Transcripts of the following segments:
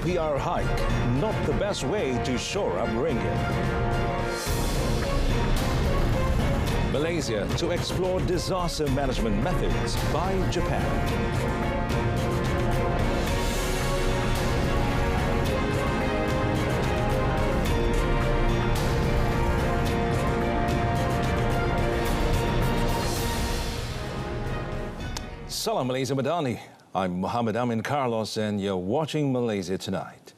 OPR hike, not the best way to shore up ringgit. Malaysia to explore disaster management methods by Japan. Salam Malaysia Madani. I'm Muhammad Amin Carlos and you're watching Malaysia Tonight.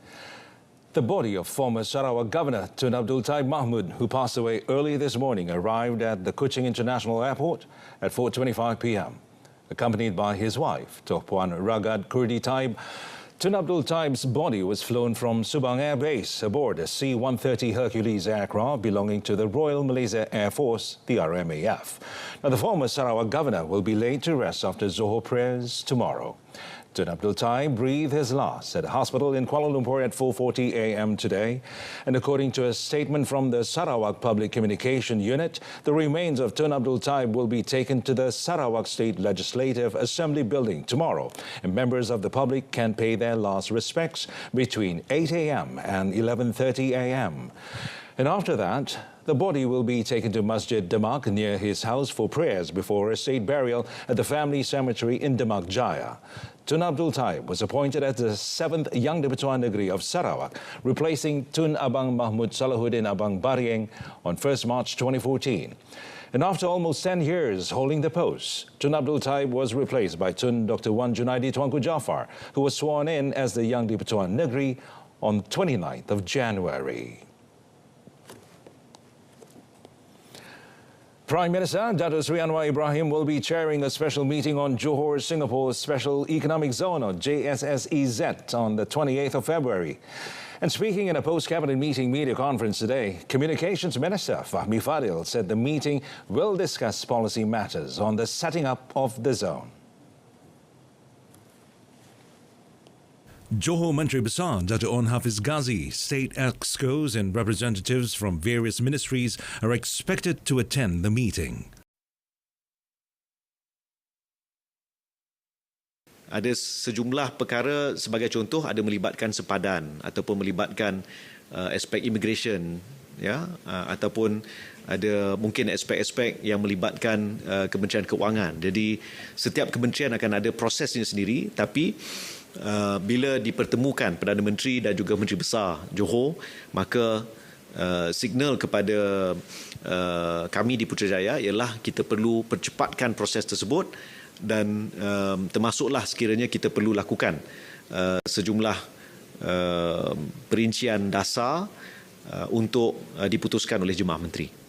The body of former Sarawak Governor Tun Abdul Taib Mahmud, who passed away early this morning, arrived at the Kuching International Airport at 4:25 p.m. Accompanied by his wife, Tuan Puan Ragad Kurdi Taib, Tun Abdul Taib's body was flown from Subang Air Base aboard a C-130 Hercules aircraft belonging to the Royal Malaysia Air Force, the RMAF. Now, the former Sarawak Governor will be laid to rest after Zohor prayers tomorrow. Tun Abdul Taib breathed his last at a hospital in Kuala Lumpur at 4:40 a.m. today. And according to a statement from the Sarawak Public Communication Unit, the remains of Tun Abdul Taib will be taken to the Sarawak State Legislative Assembly building tomorrow. And members of the public can pay their last respects between 8 a.m. and 11:30 a.m. And after that, the body will be taken to Masjid Demak near his house for prayers before a state burial at the family cemetery in Demak Jaya. Tun Abdul Taib was appointed as the 7th Yang di-Pertuan Negeri of Sarawak, replacing Tun Abang Mahmud Salahuddin Abang Barieng on 1st March 2014. And after almost 10 years holding the post, Tun Abdul Taib was replaced by Tun Dr. Wan Junaidi Tuanku Jaafar, who was sworn in as the Yang di-Pertuan Negeri on 29th of January. Prime Minister Dato' Sri Anwar Ibrahim will be chairing a special meeting on Johor Singapore's Special Economic Zone, or JSSEZ, on the 28th of February. And speaking in a post-cabinet meeting media conference today, Communications Minister Fahmi Fadil said the meeting will discuss policy matters on the setting up of the zone. Johor Menteri Besar Dato' Onn Hafiz Ghazi, state excos and representatives from various ministries are expected to attend the meeting. Ada sejumlah perkara sebagai contoh ada melibatkan sepadan ataupun melibatkan aspek immigration, ya, ataupun ada mungkin aspek-aspek yang melibatkan Kementerian Keuangan. Jadi setiap kementerian akan ada prosesnya sendiri, tapi bila dipertemukan Perdana Menteri dan juga Menteri Besar Johor, maka signal kepada kami di Putrajaya ialah kita perlu percepatkan proses tersebut dan termasuklah sekiranya kita perlu lakukan sejumlah perincian dasar untuk diputuskan oleh Jemaah Menteri.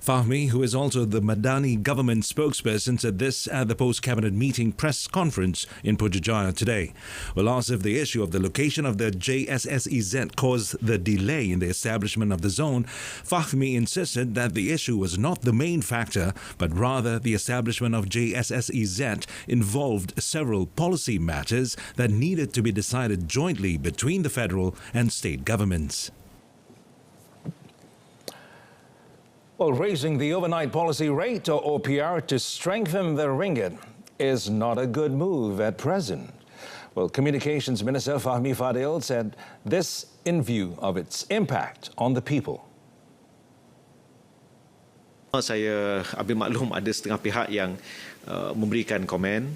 Fahmi, who is also the Madani government spokesperson, said this at the post-cabinet meeting press conference in Putrajaya today. Well, asked if the issue of the location of the JSSEZ caused the delay in the establishment of the zone, Fahmi insisted that the issue was not the main factor, but rather the establishment of JSSEZ involved several policy matters that needed to be decided jointly between the federal and state governments. Well, raising the overnight policy rate, or OPR, to strengthen the ringgit is not a good move at present. Well, Communications Minister Fahmi Fadil said this in view of its impact on the people. Saya ambil maklum ada setengah pihak yang memberikan komen.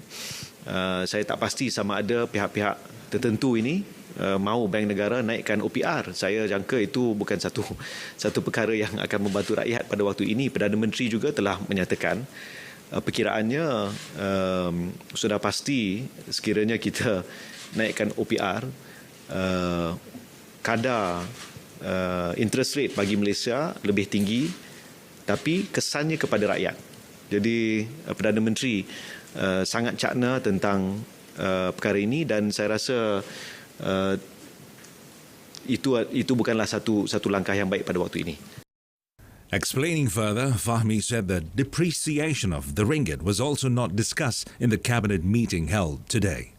Saya tak pasti sama ada pihak-pihak tertentu ini mahu Bank Negara naikkan OPR. Saya jangka itu bukan satu perkara yang akan membantu rakyat pada waktu ini. Perdana Menteri juga telah menyatakan perkiraannya sudah pasti sekiranya kita naikkan OPR, kadar interest rate bagi Malaysia lebih tinggi, tapi kesannya kepada rakyat. Jadi Perdana Menteri sangat cakna tentang perkara ini dan saya rasa itu bukanlah satu langkah yang baik pada waktu ini. Explaining further, Fahmi said that depreciation of the ringgit was also not discussed in the cabinet meeting held today.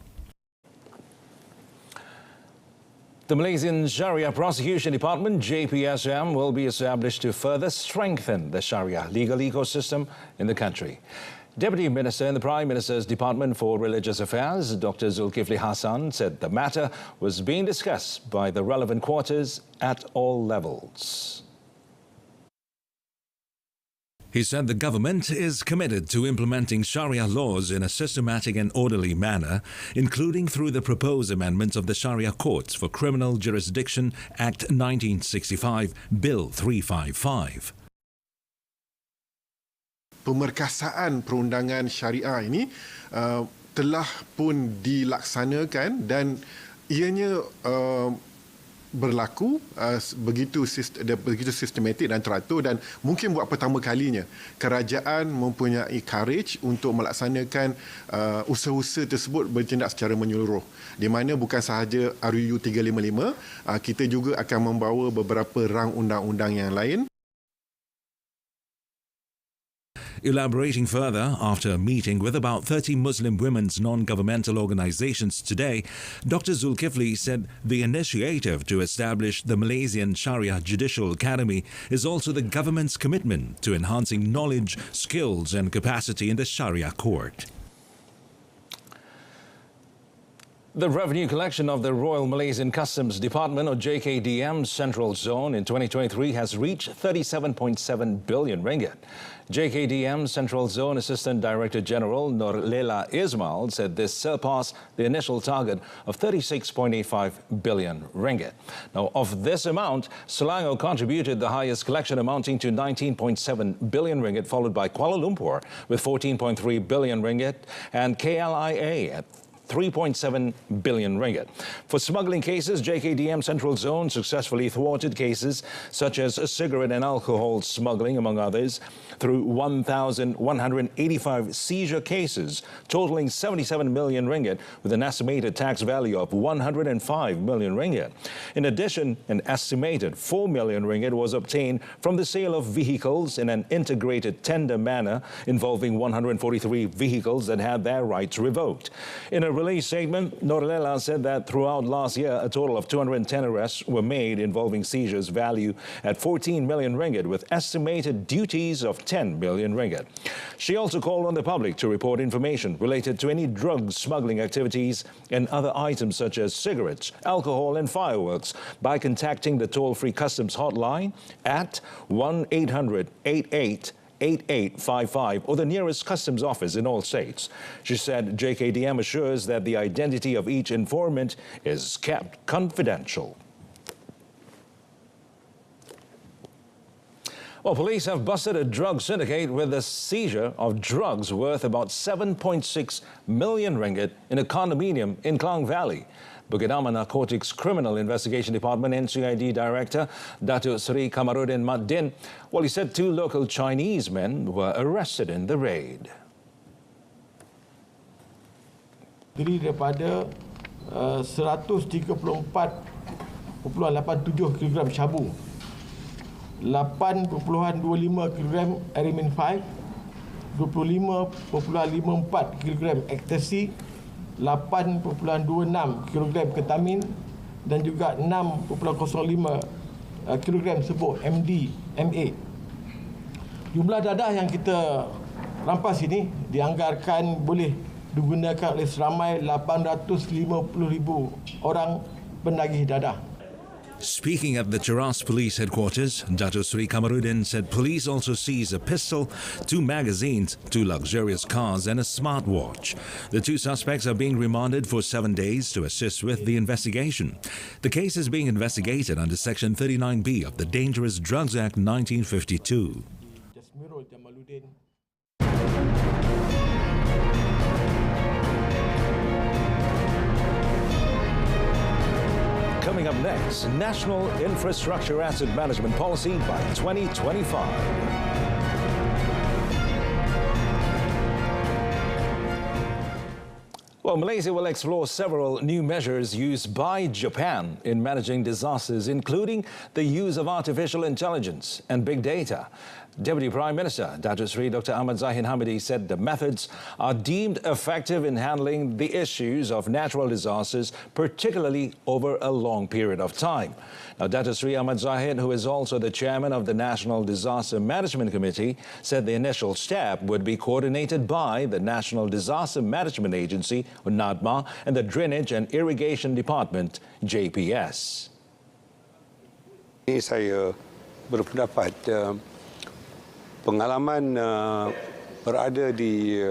The Malaysian Sharia Prosecution Department, JPSM, will be established to further strengthen the Sharia legal ecosystem in the country. Deputy Minister in the Prime Minister's Department for Religious Affairs, Dr. Zulkifli Hassan, said the matter was being discussed by the relevant quarters at all levels. He said the government is committed to implementing Sharia laws in a systematic and orderly manner, including through the proposed amendments of the Sharia Courts for Criminal Jurisdiction Act 1965, Bill 355. Pemerkasaan perundangan syariah ini telah pun dilaksanakan dan ianya berlaku begitu sistematik dan teratur, dan mungkin buat pertama kalinya kerajaan mempunyai courage untuk melaksanakan usaha-usaha tersebut bertindak secara menyeluruh, di mana bukan sahaja RUU 355, kita juga akan membawa beberapa rang undang-undang yang lain. Elaborating further, after a meeting with about 30 Muslim women's non-governmental organizations today, Dr. Zulkifli said the initiative to establish the Malaysian Sharia Judicial Academy is also the government's commitment to enhancing knowledge, skills and capacity in the Sharia court. The revenue collection of the Royal Malaysian Customs Department, or JKDM, Central Zone in 2023 has reached 37.7 billion ringgit. JKDM Central Zone Assistant Director General Norlela Ismail said this surpassed the initial target of 36.85 billion ringgit. Now, of this amount, Selangor contributed the highest collection, amounting to 19.7 billion ringgit, followed by Kuala Lumpur with 14.3 billion ringgit and KLIA at 3.7 billion ringgit. For smuggling cases, JKDM Central Zone successfully thwarted cases such as cigarette and alcohol smuggling, among others, through 1,185 seizure cases, totaling 77 million ringgit, with an estimated tax value of 105 million ringgit. In addition, an estimated 4 million ringgit was obtained from the sale of vehicles in an integrated tender manner, involving 143 vehicles that had their rights revoked. In a release statement, Norlela said that throughout last year, a total of 210 arrests were made involving seizures value at 14 million ringgit, with estimated duties of 10 million ringgit. She also called on the public to report information related to any drug smuggling activities and other items such as cigarettes, alcohol and fireworks by contacting the toll-free customs hotline at 1-800-88-8855 or the nearest customs office in all states. She said JKDM assures that the identity of each informant is kept confidential. Well, police have busted a drug syndicate with the seizure of drugs worth about 7.6 million ringgit in a condominium in Klang Valley. Bukit Aman Narcotics Criminal Investigation Department NCID Director Datuk Seri Kamarudin Maddin, well, he said 2 local Chinese men were arrested in the raid. Terdiri daripada 134.87 kg syabu, 8.25 kg Aramin 5, 25.54 kg ecstasy, 8.26 kg ketamin dan juga 6.05 kg sebut MA. Jumlah dadah yang kita rampas ini dianggarkan boleh digunakan oleh seramai 850,000 orang penagih dadah. Speaking at the Cheras Police Headquarters, Datuk Seri Kamarudin said police also seized a pistol, 2 magazines, 2 luxurious cars and a smartwatch. The 2 suspects are being remanded for 7 days to assist with the investigation. The case is being investigated under Section 39B of the Dangerous Drugs Act 1952. Coming up next, National Infrastructure Asset Management Policy by 2025. Well, Malaysia will explore several new measures used by Japan in managing disasters, including the use of artificial intelligence and big data. Deputy Prime Minister Datuk Seri Dr. Ahmad Zahid Hamidi said the methods are deemed effective in handling the issues of natural disasters, particularly over a long period of time. Now, Datuk Seri Ahmad Zahid, who is also the chairman of the National Disaster Management Committee, said the initial step would be coordinated by the National Disaster Management Agency, or NADMA, and the Drainage and Irrigation Department, JPS. Ini saya berpendapat pengalaman berada di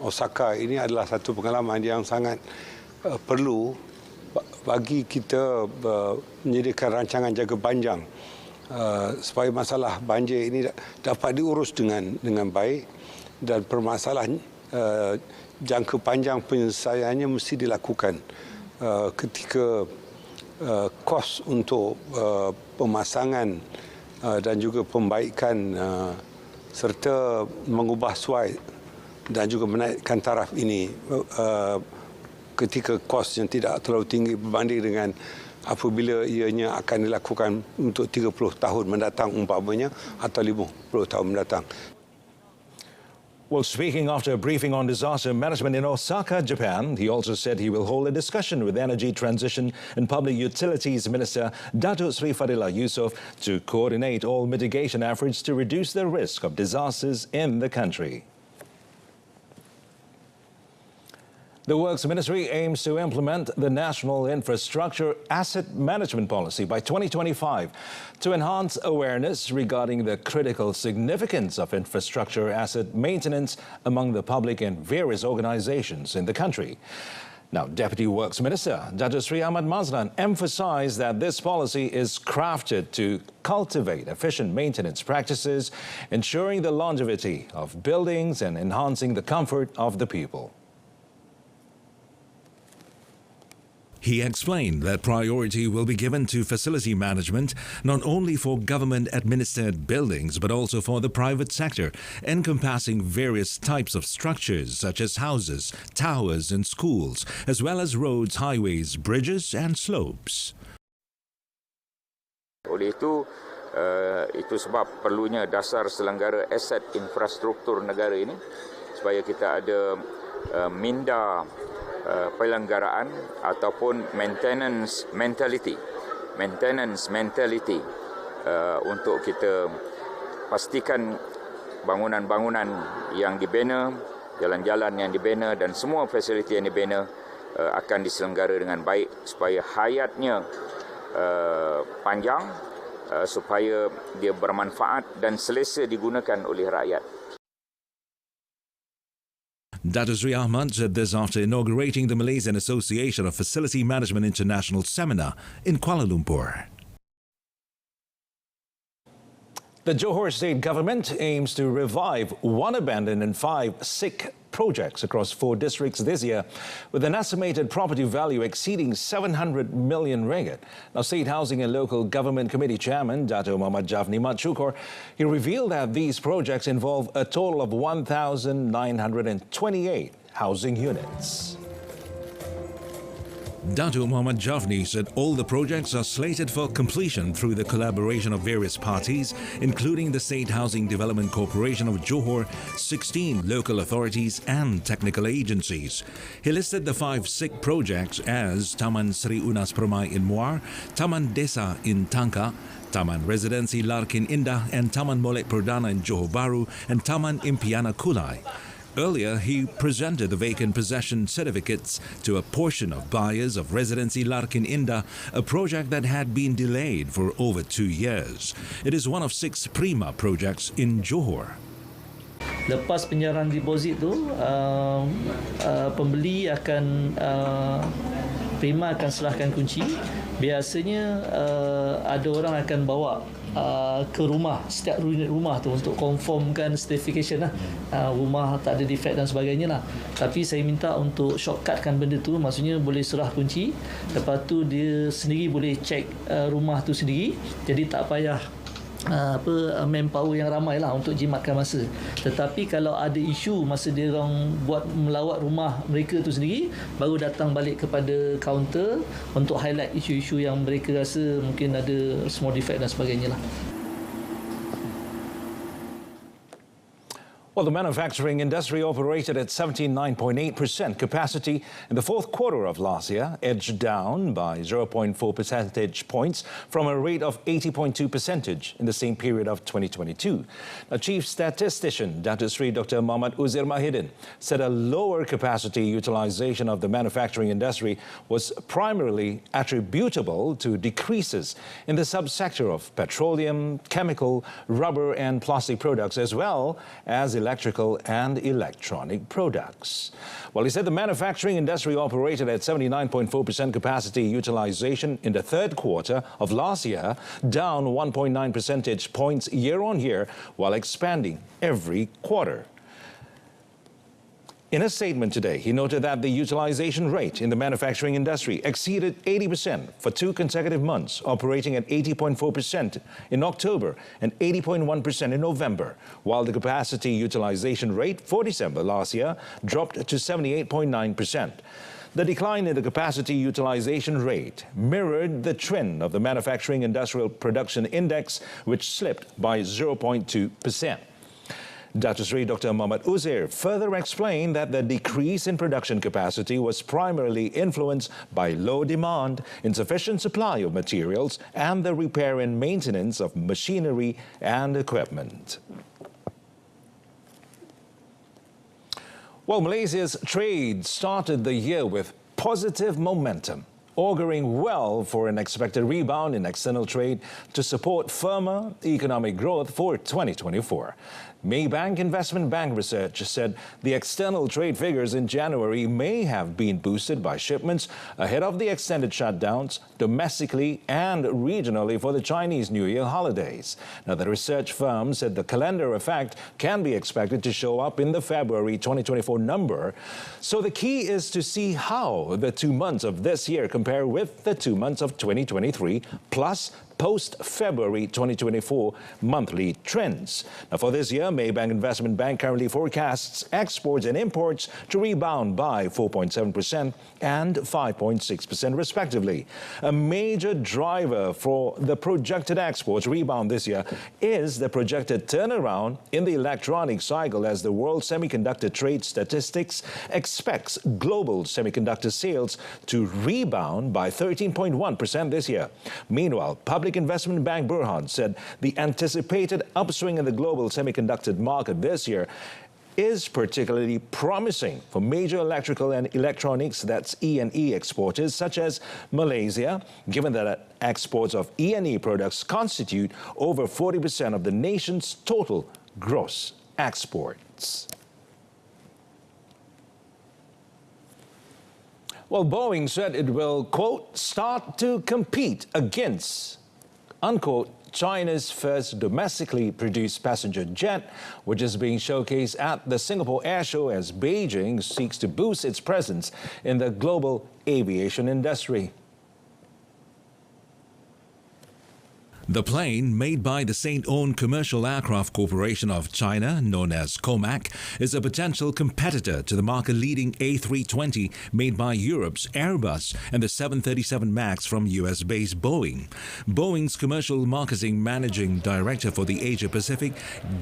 Osaka ini adalah satu pengalaman yang sangat perlu bagi kita menyediakan rancangan jangka panjang supaya masalah banjir ini dapat diurus dengan baik, dan permasalahan jangka panjang penyelesaiannya mesti dilakukan ketika kos untuk pemasangan dan juga pembaikan serta mengubah suai dan juga menaikkan taraf ini ketika kos yang tidak terlalu tinggi berbanding dengan apabila ianya akan dilakukan untuk 30 tahun mendatang umpamanya atau 50 tahun mendatang. Well, speaking after a briefing on disaster management in Osaka, Japan, he also said he will hold a discussion with Energy Transition and Public Utilities Minister Datuk Seri Fadillah Yusof to coordinate all mitigation efforts to reduce the risk of disasters in the country. The Works Ministry aims to implement the National Infrastructure Asset Management Policy by 2025 to enhance awareness regarding the critical significance of infrastructure asset maintenance among the public and various organizations in the country. Now, Deputy Works Minister Datuk Seri Ahmad Mazlan emphasized that this policy is crafted to cultivate efficient maintenance practices, ensuring the longevity of buildings and enhancing the comfort of the people. He explained that priority will be given to facility management, not only for government-administered buildings, but also for the private sector, encompassing various types of structures such as houses, towers and schools, as well as roads, highways, bridges and slopes. Oleh itu sebab perlunya dasar selenggara aset infrastruktur negara ini, supaya kita ada minda pelanggaraan ataupun maintenance mentality untuk kita pastikan bangunan-bangunan yang dibina, jalan-jalan yang dibina dan semua fasiliti yang dibina akan diselenggara dengan baik supaya hayatnya panjang, supaya dia bermanfaat dan selesa digunakan oleh rakyat. Datuk Seri Ahmad said this after inaugurating the Malaysian Association of Facility Management International Seminar in Kuala Lumpur. The Johor State Government aims to revive 1 abandoned and 5 sick projects across 4 districts this year, with an estimated property value exceeding 700 million ringgit. Now, State Housing and Local Government Committee Chairman Dato' Muhammad Jafni Mat Syukur, he revealed that these projects involve a total of 1,928 housing units. Dato' Muhammad Jafni said all the projects are slated for completion through the collaboration of various parties, including the State Housing Development Corporation of Johor, 16 local authorities and technical agencies. He listed the 5 SIC projects as Taman Sri Unas Permai in Muar, Taman Desa in Tangka, Taman Residensi Larkin Indah and Taman Molek Perdana in Johor Bahru and Taman Impiana Kulai. Earlier, he presented the vacant possession certificates to a portion of buyers of Residensi Larkin Indah, a project that had been delayed for over 2 years. It is one of 6 Terima projects in Johor. Lepas penyaluran deposit tu, pembeli akan Terima akan serahkan kunci. Biasanya ada orang akan bawa ke rumah, setiap unit rumah tu untuk confirmkan certification lah, rumah tak ada defect dan sebagainya lah. Tapi saya minta untuk shortcutkan benda tu, maksudnya boleh serah kunci, lepas tu dia sendiri boleh check rumah tu sendiri, jadi tak payah manpower yang ramai lah untuk jimatkan masa. Tetapi kalau ada isu masa dia orang buat melawat rumah mereka tu sendiri, baru datang balik kepada kaunter untuk highlight isu-isu yang mereka rasa mungkin ada small defect dan sebagainya lah. Well, the manufacturing industry operated at 79.8% capacity in the fourth quarter of last year, edged down by 0.4 percentage points from a rate of 80.2% in the same period of 2022. Now, Chief Statistician Dr. Muhammad Uzair Mahidin said a lower capacity utilization of the manufacturing industry was primarily attributable to decreases in the subsector of petroleum, chemical, rubber and plastic products, as well as electrical and electronic products. Well, he said the manufacturing industry operated at 79.4% capacity utilization in the third quarter of last year, down 1.9 percentage points year on year, while expanding every quarter. In a statement today, he noted that the utilization rate in the manufacturing industry exceeded 80% for 2 consecutive months, operating at 80.4% in October and 80.1% in November, while the capacity utilization rate for December last year dropped to 78.9%. The decline in the capacity utilization rate mirrored the trend of the Manufacturing Industrial Production Index, which slipped by 0.2%. Dr. Muhammad Uzair further explained that the decrease in production capacity was primarily influenced by low demand, insufficient supply of materials, and the repair and maintenance of machinery and equipment. Well, Malaysia's trade started the year with positive momentum, auguring well for an expected rebound in external trade to support firmer economic growth for 2024. Maybank Investment Bank research said the external trade figures in January may have been boosted by shipments ahead of the extended shutdowns domestically and regionally for the Chinese New Year holidays. Now, the research firm said the calendar effect can be expected to show up in the February 2024 number. So the key is to see how the 2 months of this year compare with the 2 months of 2023, plus post-February 2024 monthly trends. Now, for this year, Maybank Investment Bank currently forecasts exports and imports to rebound by 4.7% and 5.6% respectively. A major driver for the projected exports rebound this year is the projected turnaround in the electronic cycle, as the World Semiconductor Trade Statistics expects global semiconductor sales to rebound by 13.1% this year. Meanwhile, Public Investment Bank Burhan said the anticipated upswing in the global semiconductor market this year is particularly promising for major electrical and electronics, that's E&E exporters, such as Malaysia, given that exports of E&E products constitute over 40% of the nation's total gross exports. Well, Boeing said it will, quote, start to compete against, unquote, China's first domestically produced passenger jet, which is being showcased at the Singapore Air Show as Beijing seeks to boost its presence in the global aviation industry. The plane, made by the state-owned Commercial Aircraft Corporation of China, known as COMAC, is a potential competitor to the market-leading A320 made by Europe's Airbus and the 737 MAX from US-based Boeing. Boeing's Commercial Marketing Managing Director for the Asia-Pacific,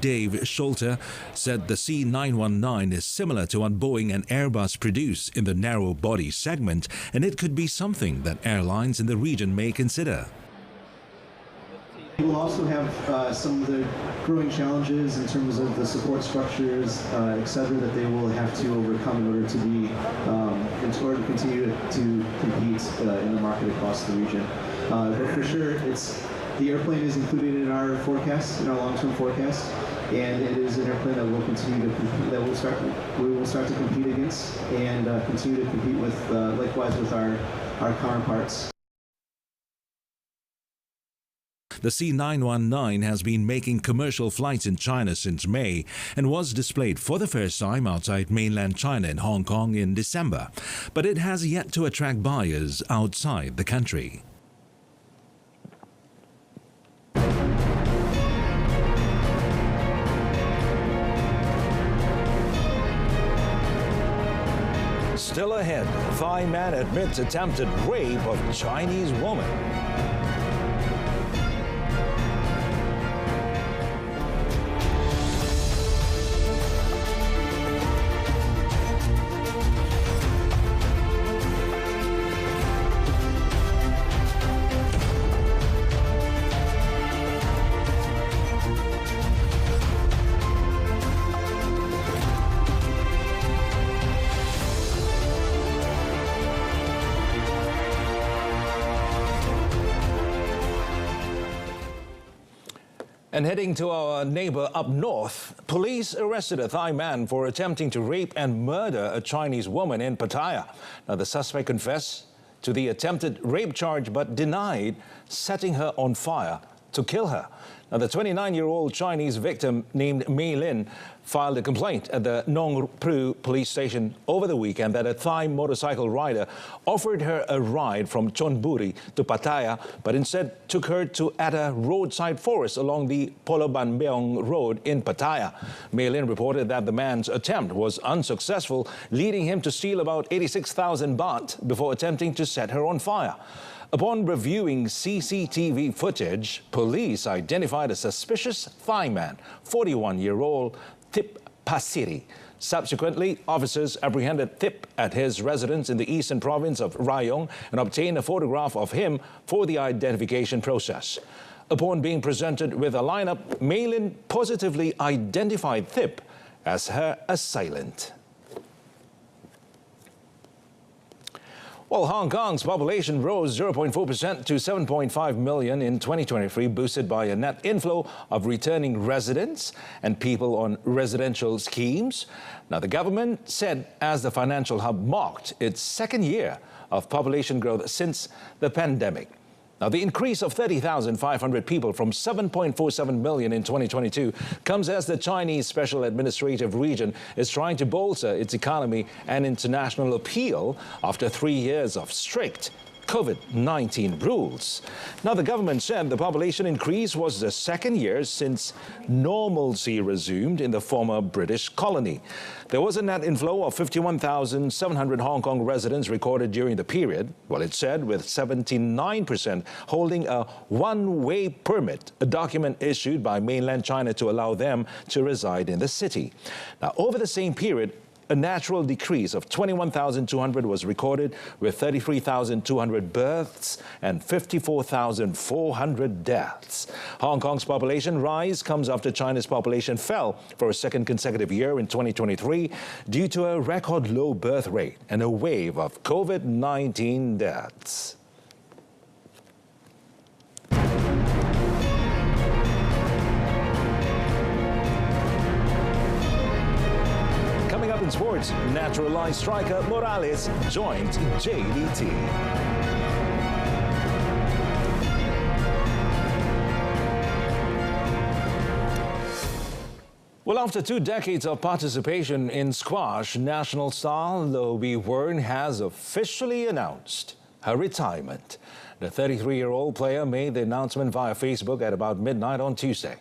Dave Scholter, said the C919 is similar to what Boeing and Airbus produce in the narrow-body segment, and it could be something that airlines in the region may consider. We'll also have some of the growing challenges in terms of the support structures, et cetera, that they will have to overcome in order to be, in order to continue to compete in the market across the region. But for sure, the airplane is included in our forecast, in our long-term forecast, and it is an airplane that will continue to compete, we will start to compete against, and continue to compete with, likewise with our counterparts. The C919 has been making commercial flights in China since May and was displayed for the first time outside mainland China in Hong Kong in December, but it has yet to attract buyers outside the country. Still ahead, Thai man admits attempted rape of Chinese woman. And heading to our neighbor up north, police arrested a Thai man for attempting to rape and murder a Chinese woman in Pattaya. Now, the suspect confessed to the attempted rape charge but denied setting her on fire to kill her. Now, the 29-year-old Chinese victim named Mei Lin filed a complaint at the Nong Pru police station over the weekend that a Thai motorcycle rider offered her a ride from Chonburi to Pattaya, but instead took her to at a roadside forest along the Poloban Beong Road in Pattaya. Mei Lin reported that the man's attempt was unsuccessful, leading him to steal about 86,000 baht before attempting to set her on fire. Upon reviewing CCTV footage, police identified a suspicious Thai man, 41-year-old Thip Pasiri. Subsequently, officers apprehended Thip at his residence in the eastern province of Rayong and obtained a photograph of him for the identification process. Upon being presented with a lineup, Mei Lin positively identified Thip as her assailant. Well, Hong Kong's population rose 0.4% to 7.5 million in 2023, boosted by a net inflow of returning residents and people on residential schemes. Now, the government said as the financial hub marked its second year of population growth since the pandemic. Now, the increase of 30,500 people from 7.47 million in 2022 comes as the Chinese Special Administrative Region is trying to bolster its economy and international appeal after 3 years of strict COVID-19 rules. Now, the government said the population increase was the second year since normalcy resumed in the former British colony. There was a net inflow of 51,700 Hong Kong residents recorded during the period, well, it said, with 79% holding a one-way permit, a document issued by mainland China to allow them to reside in the city. Now, over the same period, a natural decrease of 21,200 was recorded, with 33,200 births and 54,400 deaths. Hong Kong's population rise comes after China's population fell for a second consecutive year in 2023 due to a record low birth rate and a wave of COVID-19 deaths. In sports, naturalized striker Morales joined JDT. Well, after 2 decades of participation in squash, national star Wee Wern has officially announced her retirement. The 33-year-old player made the announcement via Facebook at about midnight on Tuesday.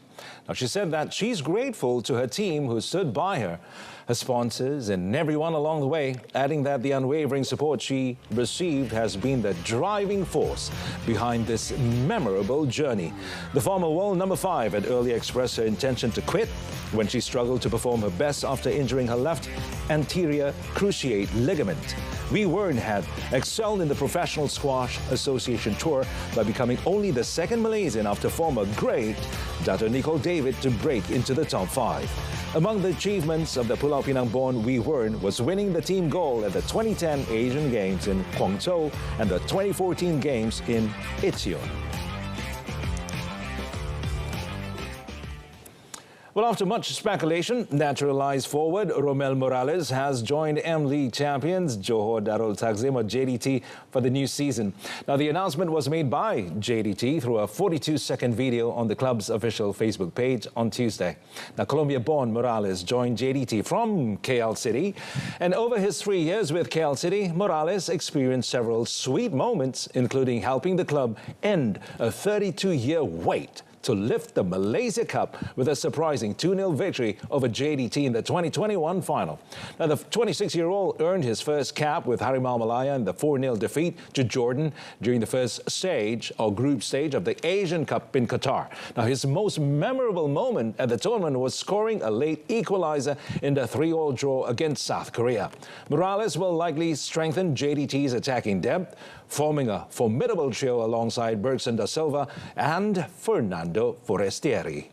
Now, she said that she's grateful to her team who stood by her, her sponsors and everyone along the way, adding that the unwavering support she received has been the driving force behind this memorable journey. The former world number 5 had earlier expressed her intention to quit when she struggled to perform her best after injuring her left anterior cruciate ligament. Wee Wern had excelled in the Professional Squash Association Tour by becoming only the second Malaysian after former great Dato' Nicol David to break into the top 5. Among the achievements of the Pulau Pinang-born Wee Wern was winning the team gold at the 2010 Asian Games in Guangzhou and the 2014 Games in Incheon. Well, after much speculation, naturalized forward Romel Morales has joined M-League champions Johor Darul Takzim or JDT for the new season. Now, the announcement was made by JDT through a 42-second video on the club's official Facebook page on Tuesday. Now, Colombia-born Morales joined JDT from KL City, and over his 3 years with KL City, Morales experienced several sweet moments, including helping the club end a 32-year wait to lift the Malaysia Cup with a surprising 2-0 victory over JDT in the 2021 final. Now, the 26-year-old earned his first cap with Harimau Malaya in the 4-0 defeat to Jordan during the first stage or group stage of the Asian Cup in Qatar. Now, his most memorable moment at the tournament was scoring a late equalizer in the 3-3 draw against South Korea. Morales will likely strengthen JDT's attacking depth, forming a formidable trio alongside Bergson da Silva and Fernando Forestieri.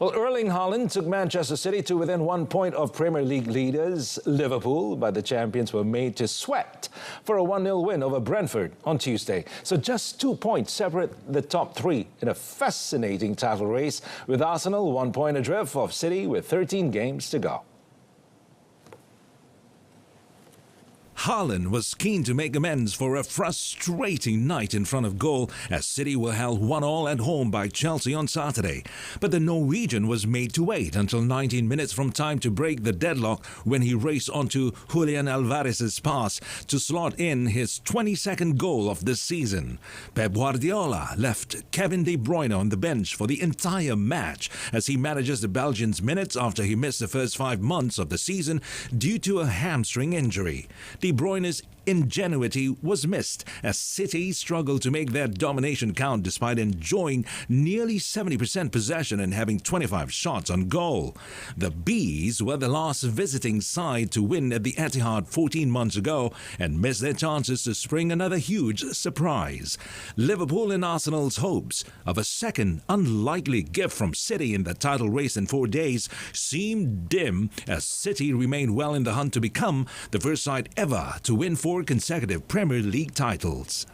Well, Erling Haaland took Manchester City to within 1 point of Premier League leaders Liverpool, but the champions were made to sweat for a 1-0 win over Brentford on Tuesday. So just 2 points separate the top three in a fascinating title race, with Arsenal 1 point adrift of City with 13 games to go. Haaland was keen to make amends for a frustrating night in front of goal as City were held 1-1 at home by Chelsea on Saturday. But the Norwegian was made to wait until 19 minutes from time to break the deadlock when he raced onto Julian Alvarez's pass to slot in his 22nd goal of the season. Pep Guardiola left Kevin De Bruyne on the bench for the entire match as he manages the Belgians minutes after he missed the first 5 months of the season due to a hamstring injury. De Bruyne's ingenuity was missed as City struggled to make their domination count despite enjoying nearly 70% possession and having 25 shots on goal. The Bees were the last visiting side to win at the Etihad 14 months ago and missed their chances to spring another huge surprise. Liverpool and Arsenal's hopes of a second unlikely gift from City in the title race in 4 days seemed dim as City remained well in the hunt to become the first side ever to win 4 consecutive Premier League titles.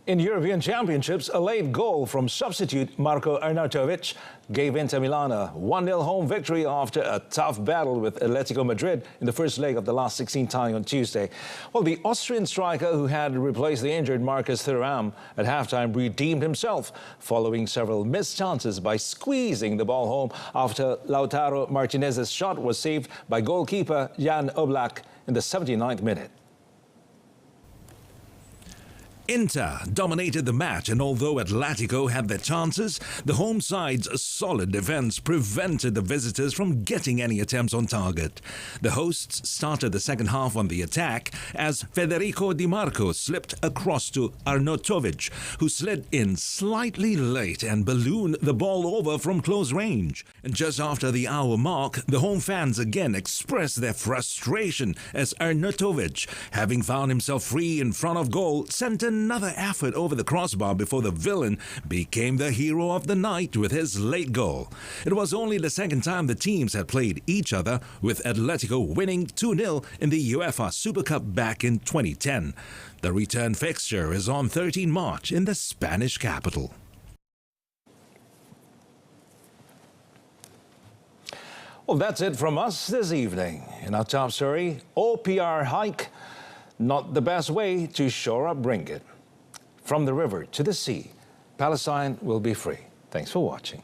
In European Championships, a late goal from substitute Marko Arnautovic gave Inter Milan a 1-0 home victory after a tough battle with Atletico Madrid in the first leg of the last 16 tie on Tuesday. Well, the Austrian striker who had replaced the injured Marcus Thuram at halftime redeemed himself following several missed chances by squeezing the ball home after Lautaro Martinez's shot was saved by goalkeeper Jan Oblak in the 79th minute. Inter dominated the match, and although Atletico had their chances, the home side's solid defense prevented the visitors from getting any attempts on target. The hosts started the second half on the attack as Federico Di Marco slipped across to Arnautovic, who slid in slightly late and ballooned the ball over from close range. And just after the hour mark, the home fans again expressed their frustration as Arnautovic, having found himself free in front of goal, sent another effort over the crossbar before the villain became the hero of the night with his late goal. It was only the second time the teams had played each other, with Atletico winning 2-0 in the UEFA Super Cup back in 2010. The return fixture is on 13 March in the Spanish capital. Well, that's it from us this evening. In our top story, OPR hike, not the best way to shore up ringgit. From the river to the sea, Palestine will be free. Thanks for watching.